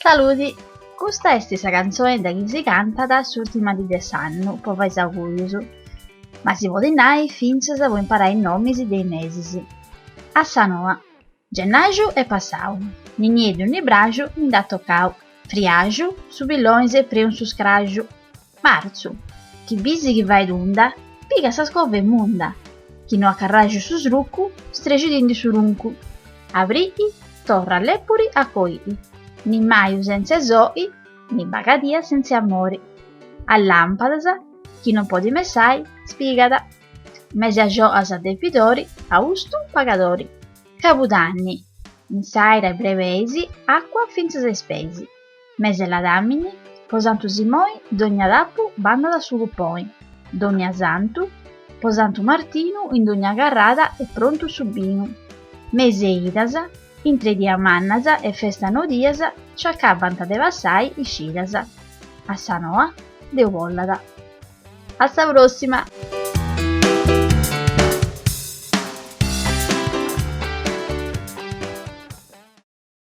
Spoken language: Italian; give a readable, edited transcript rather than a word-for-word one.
Saluti! Questa è stessa canzone da chi si canta da s'ultima di des'anno, poi vai curioso. Ma si può dire finché si può imparare i nomi dei mesi. A Sanoa, gennaio è passato, niente un libraggio mi da toccau, friaggio, su billonze pre un suscraggio. Marzo, chi bisi chi vai d'unda, piga sa scove munda, chi no accarraggio su sruccu, stregidindi su runcu. Avriti, torra lepuri a coiti, ni maio senza zoi, ni bagadia senza amori. A lampadasa, chi non può dimessai, spiegada. Mese a gioasa debitori, austu pagadori. Capodanni, in saira e brevesi, acqua finza se spesi. Mese la damini, posantu simoi, dogna dapu, banda da sulupoi. Dogna santu, posantu martinu, in dogna garrada e pronto subinu. Mese idasa, in 3 dia mannasa e festa nodiasa, ciaccavanta devassai iscidasa. A Sanoa, Deu vollada. Alla prossima!